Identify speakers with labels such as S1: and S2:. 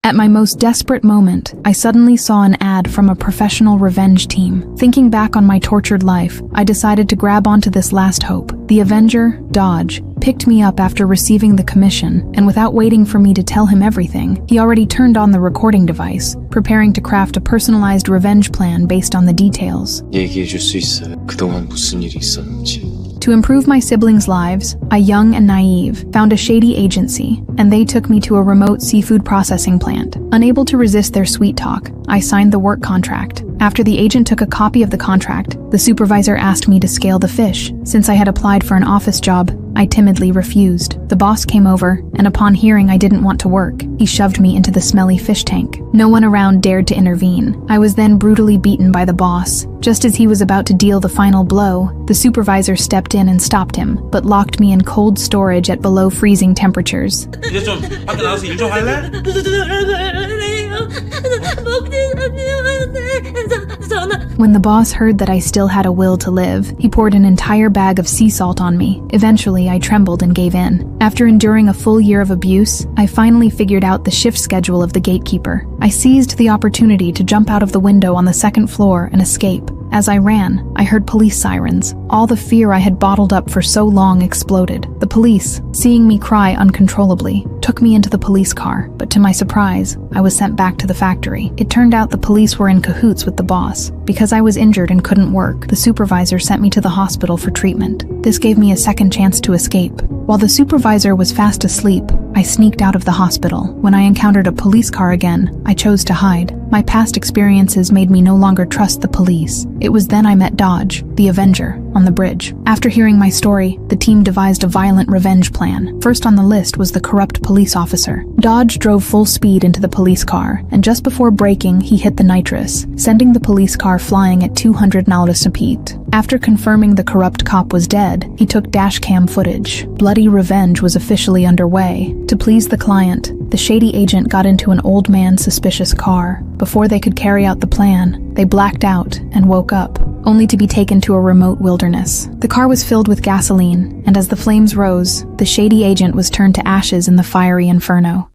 S1: At my most desperate moment, I suddenly saw an ad from a professional revenge team. Thinking back on my tortured life, I decided to grab onto this last hope. The Avenger, Dodge, picked me up after receiving the commission, and without waiting for me to tell him everything, he already turned on the recording device, preparing to craft a personalized revenge plan based on the details.
S2: 얘기해줄 수 있어요. 그동안 무슨 일이 있었는지.
S1: To improve my siblings' lives, I, young and naive, found a shady agency, and they took me to a remote seafood processing plant. Unable to resist their sweet talk, I signed the work contract. After the agent took a copy of the contract, the supervisor asked me to scale the fish. Since I had applied for an office job, I timidly refused. The boss came over, and upon hearing I didn't want to work, he shoved me into the smelly fish tank. No one around dared to intervene. I was then brutally beaten by the boss. Just as he was about to deal the final blow, the supervisor stepped in and stopped him, but locked me in cold storage at below freezing temperatures.
S3: 이제 좀 밖에 나가서 일 좀 할래?
S1: When the boss heard that I still had a will to live, he poured an entire bag of sea salt on me. Eventually, I trembled and gave in. After enduring a full year of abuse, I finally figured out the shift schedule of the gatekeeper. I seized the opportunity to jump out of the window on the second floor and escape. As I ran, I heard police sirens. All the fear I had bottled up for so long exploded. The police, seeing me cry uncontrollably, took me into the police car, but to my surprise, I was sent back to the factory. It turned out the police were in cahoots with the boss. Because I was injured and couldn't work, the supervisor sent me to the hospital for treatment. This gave me a second chance to escape. While the supervisor was fast asleep, I sneaked out of the hospital. When I encountered a police car again, I chose to hide. My past experiences made me no longer trust the police. It was then I met Dodge, the Avenger, on the bridge. After hearing my story, the team devised a violent revenge plan. First on the list was the corrupt police officer. Dodge drove full speed into the police car, and just before braking, he hit the nitrous, sending the police car flying at 200 mph. After confirming the corrupt cop was dead, he took dashcam footage. Bloody revenge was officially underway. To please the client, the shady agent got into an old man's suspicious car. Before they could carry out the plan, they blacked out and woke up, only to be taken to a remote wilderness. The car was filled with gasoline, and as the flames rose, the shady agent was turned to ashes in the fiery inferno.